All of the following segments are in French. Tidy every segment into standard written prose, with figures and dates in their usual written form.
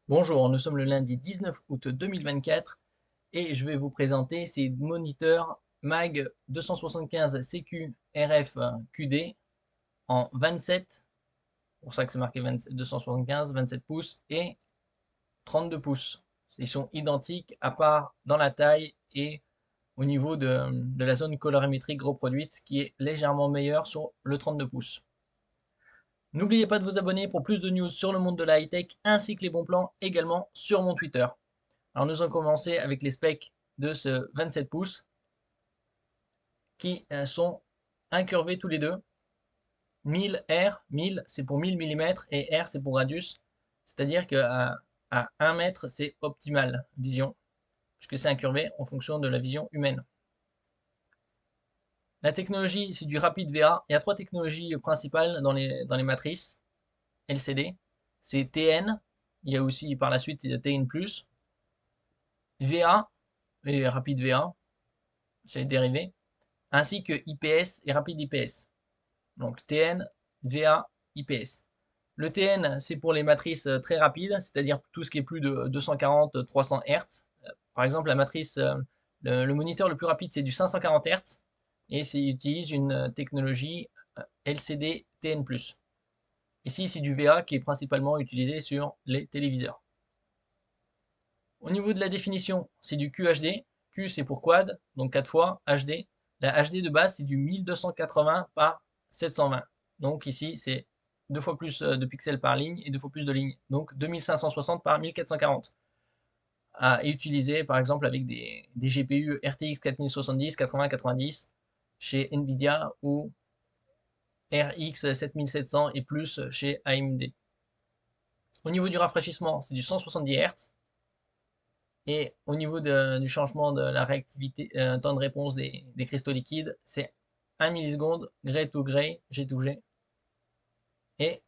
Bonjour, nous sommes le lundi 19 août 2024 et je vais vous présenter ces moniteurs MAG 275 CQ RF QD en 27, pour ça que c'est marqué 275, 27 pouces et 32 pouces. Ils sont identiques à part dans la taille et au niveau de la zone colorimétrique reproduite qui est légèrement meilleure sur le 32 pouces. N'oubliez pas de vous abonner pour plus de news sur le monde de la high-tech ainsi que les bons plans également sur mon Twitter. Alors nous allons commencer avec les specs de ce 27 pouces qui sont incurvés tous les deux. 1000 R, 1000 c'est pour 1000 mm et R c'est pour radius. C'est-à-dire qu'à 1 mètre c'est optimal vision puisque c'est incurvé en fonction de la vision humaine. La technologie c'est du rapide VA. Il y a trois technologies principales dans les matrices LCD. C'est TN, il y a aussi par la suite TN+, VA et rapide VA, c'est dérivé, ainsi que IPS et rapide IPS. Donc TN, VA, IPS. Le TN, c'est pour les matrices très rapides, c'est-à-dire tout ce qui est plus de 240-300 Hz. Par exemple, la matrice, le moniteur le plus rapide, c'est du 540 Hz et il utilise une technologie LCD TN+. Ici, c'est du VA qui est principalement utilisé sur les téléviseurs. Au niveau de la définition, c'est du QHD. Q, c'est pour quad, donc 4 fois HD. La HD de base, c'est du 1280 par 720. Donc ici, c'est 2 fois plus de pixels par ligne et 2 fois plus de lignes. Donc 2560 par 1440. À utiliser par exemple avec des GPU RTX 4070, 8090 chez Nvidia ou RX 7700 et plus chez AMD. Au niveau du rafraîchissement, c'est du 170 Hz. Et au niveau du changement de la réactivité, temps de réponse des cristaux liquides, c'est 1 milliseconde, gray to gray, G to G. Et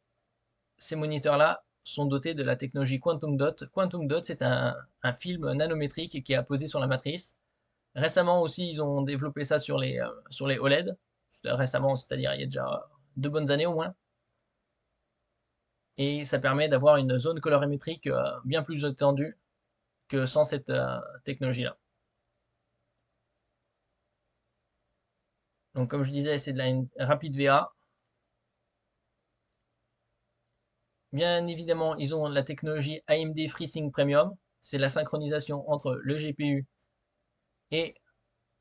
ces moniteurs-là sont dotés de la technologie Quantum Dot. Quantum Dot, c'est un film nanométrique qui est apposé sur la matrice. Récemment aussi, ils ont développé ça sur les OLED. Récemment, c'est-à-dire il y a déjà 2 bonnes années au moins. Et ça permet d'avoir une zone colorimétrique bien plus étendue que sans cette technologie-là. Donc comme je disais, c'est de la rapide VA. Bien évidemment, ils ont la technologie AMD FreeSync Premium. C'est la synchronisation entre le GPU et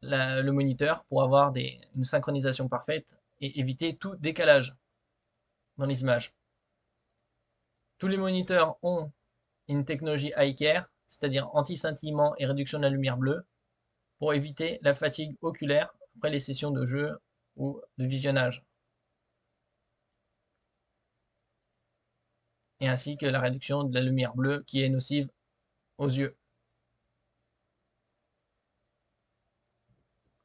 le moniteur pour avoir une synchronisation parfaite et éviter tout décalage dans les images. Tous les moniteurs ont une technologie eye care, c'est-à-dire anti-scintillement et réduction de la lumière bleue, pour éviter la fatigue oculaire après les sessions de jeu ou de visionnage. Et ainsi que la réduction de la lumière bleue qui est nocive aux yeux.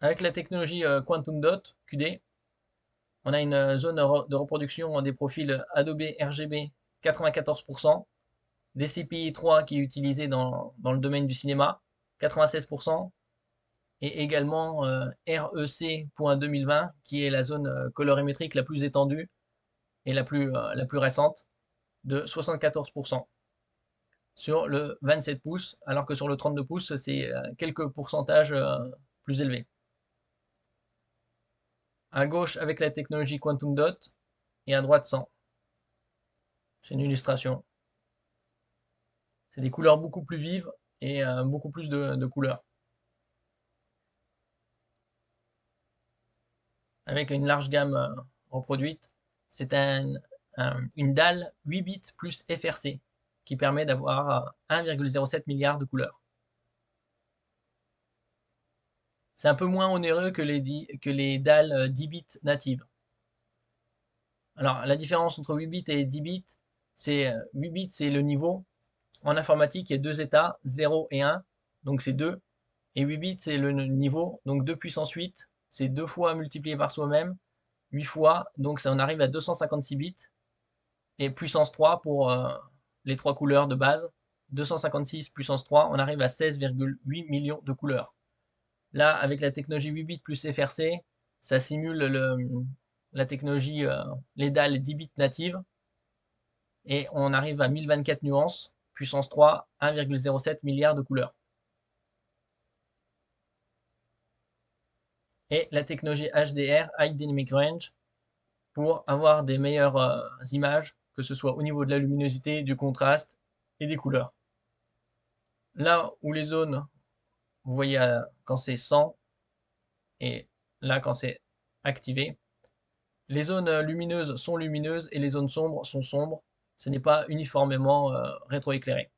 Avec la technologie Quantum Dot, QD, on a une zone de reproduction des profils Adobe RGB 94%, DCPI 3 qui est utilisé dans le domaine du cinéma 96%, et également REC.2020 qui est la zone colorimétrique la plus étendue et la plus récente de 74% sur le 27 pouces, alors que sur le 32 pouces, c'est quelques pourcentages plus élevés. À gauche avec la technologie Quantum Dot et à droite sans. C'est une illustration. C'est des couleurs beaucoup plus vives et beaucoup plus de couleurs. Avec une large gamme reproduite. C'est une dalle 8 bits plus FRC qui permet d'avoir 1,07 milliard de couleurs. C'est un peu moins onéreux que les dalles 10 bits natives. Alors la différence entre 8 bits et 10 bits, c'est 8 bits c'est le niveau. En informatique, il y a deux états, 0 et 1, donc c'est 2. Et 8 bits, c'est le niveau, donc 2 puissance 8, c'est 2 fois multiplié par soi-même, 8 fois, donc ça on arrive à 256 bits. Et puissance 3 pour les trois couleurs de base, 256 puissance 3, on arrive à 16,8 millions de couleurs. Là, avec la technologie 8 bits plus FRC, ça simule la technologie, les dalles 10 bits natives, et on arrive à 1024 nuances. puissance 3, 1,07 milliard de couleurs. Et la technologie HDR, High Dynamic Range, pour avoir des meilleures images, que ce soit au niveau de la luminosité, du contraste et des couleurs. Là où les zones, vous voyez quand c'est 100, et là quand c'est activé, les zones lumineuses sont lumineuses et les zones sombres sont sombres. Ce n'est pas uniformément rétroéclairé.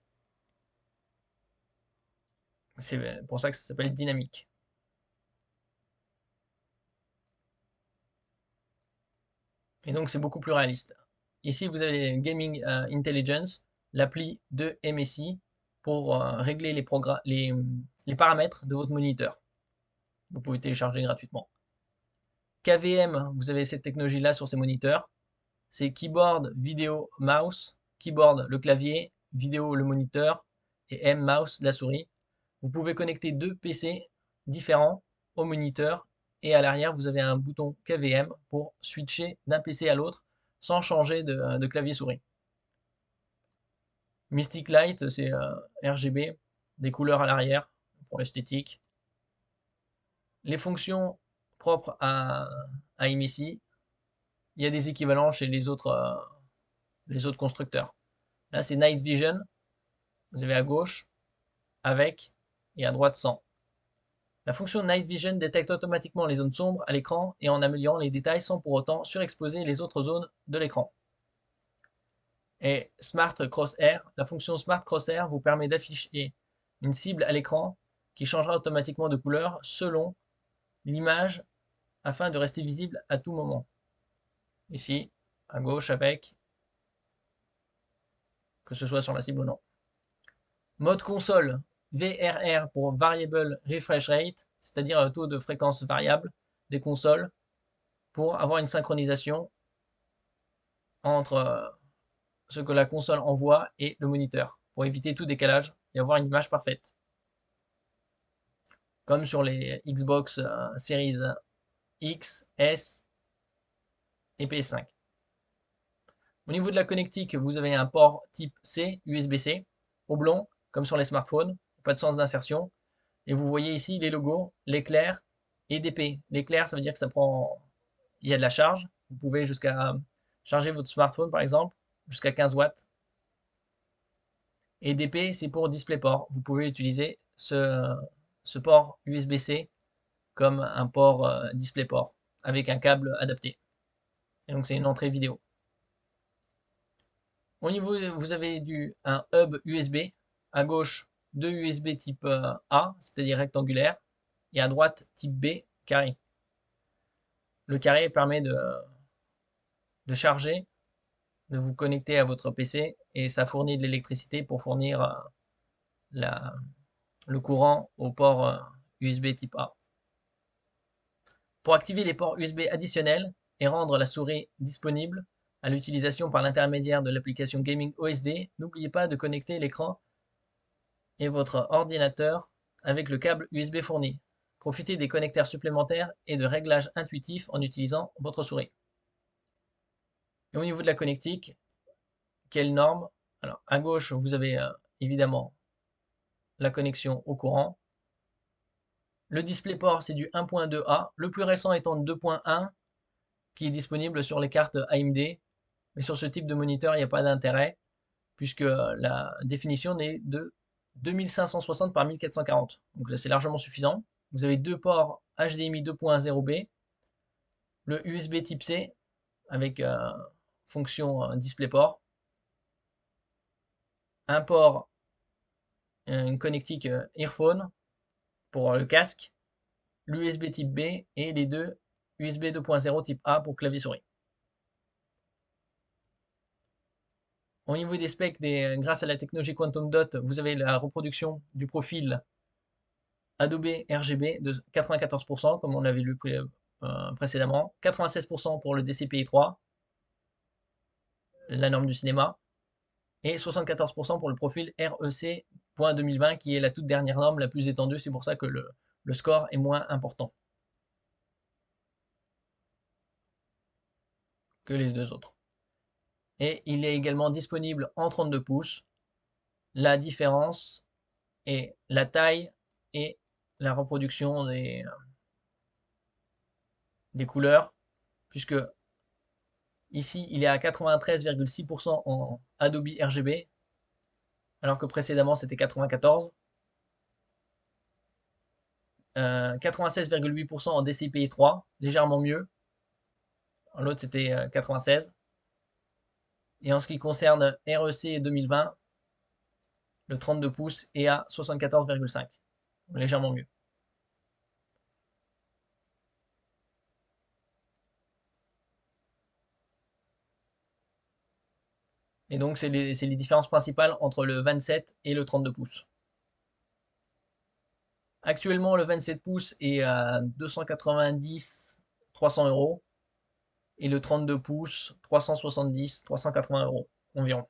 C'est pour ça que ça s'appelle dynamique. Et donc c'est beaucoup plus réaliste. Ici vous avez Gaming Intelligence, l'appli de MSI pour régler les paramètres de votre moniteur. Vous pouvez télécharger gratuitement. KVM, vous avez cette technologie-là sur ces moniteurs. C'est keyboard, vidéo, mouse. Keyboard, le clavier, vidéo, le moniteur, et M, mouse, la souris. Vous pouvez connecter deux PC différents au moniteur, et à l'arrière, vous avez un bouton KVM pour switcher d'un PC à l'autre sans changer de clavier souris. Mystic Light, c'est RGB, des couleurs à l'arrière pour l'esthétique. Les fonctions propres à MSI, il y a des équivalents chez les autres constructeurs. Là, c'est Night Vision. Vous avez à gauche avec et à droite sans. La fonction Night Vision détecte automatiquement les zones sombres à l'écran et en améliorant les détails sans pour autant surexposer les autres zones de l'écran. Et Smart Crosshair, la fonction Smart Crosshair vous permet d'afficher une cible à l'écran qui changera automatiquement de couleur selon l'image afin de rester visible à tout moment. Ici, à gauche avec, que ce soit sur la cible ou non. Mode console, VRR pour Variable Refresh Rate, c'est-à-dire un taux de fréquence variable des consoles pour avoir une synchronisation entre ce que la console envoie et le moniteur, pour éviter tout décalage et avoir une image parfaite. Comme sur les Xbox Series X, S et PS5. Au niveau de la connectique, vous avez un port type C, USB-C, oblong, comme sur les smartphones, pas de sens d'insertion. Et vous voyez ici les logos, l'éclair et DP. L'éclair, ça veut dire que il y a de la charge. Vous pouvez jusqu'à charger votre smartphone, par exemple, jusqu'à 15 watts. Et DP, c'est pour DisplayPort. Vous pouvez utiliser ce port USB-C comme un port DisplayPort avec un câble adapté. Et donc, c'est une entrée vidéo. Au niveau, vous avez un hub USB. À gauche, deux USB type A, c'est-à-dire rectangulaire, et à droite, type B, carré. Le carré permet de charger, de vous connecter à votre PC, et ça fournit de l'électricité pour fournir le courant au port USB type A. Pour activer les ports USB additionnels et rendre la souris disponible à l'utilisation par l'intermédiaire de l'application Gaming OSD, n'oubliez pas de connecter l'écran et votre ordinateur avec le câble USB fourni. Profitez des connecteurs supplémentaires et de réglages intuitifs en utilisant votre souris. Et au niveau de la connectique, quelle norme? Alors, à gauche, vous avez évidemment la connexion au courant. Le DisplayPort, c'est du 1.2a, le plus récent étant 2.1, qui est disponible sur les cartes AMD. Mais sur ce type de moniteur, il n'y a pas d'intérêt, puisque la définition n'est de 2560 par 1440. Donc là, c'est largement suffisant. Vous avez deux ports HDMI 2.0B, le USB type C avec fonction DisplayPort, un port, une connectique earphone pour le casque, l'USB type B et les deux USB 2.0 type A pour clavier souris. Au niveau des specs, grâce à la technologie Quantum Dot, vous avez la reproduction du profil Adobe RGB de 94%, comme on l'avait lu précédemment, 96% pour le DCPI3, la norme du cinéma, et 74% pour le profil REC.2020, qui est la toute dernière norme, la plus étendue, c'est pour ça que le score est moins important que les deux autres. Et il est également disponible en 32 pouces. la différence est la taille et la reproduction des couleurs, puisque ici il est à 93,6% en Adobe RGB, alors que précédemment c'était 94. 96,8% en DCI-P3, légèrement mieux. L'autre c'était 96. Et en ce qui concerne REC 2020, le 32 pouces est à 74,5, légèrement mieux. Et donc c'est les différences principales entre le 27 et le 32 pouces. Actuellement, le 27 pouces est à 290, 300 euros. Et le 32 pouces, 370, 380 euros environ.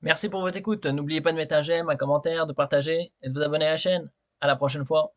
Merci pour votre écoute. N'oubliez pas de mettre un j'aime, un commentaire, de partager et de vous abonner à la chaîne. À la prochaine fois.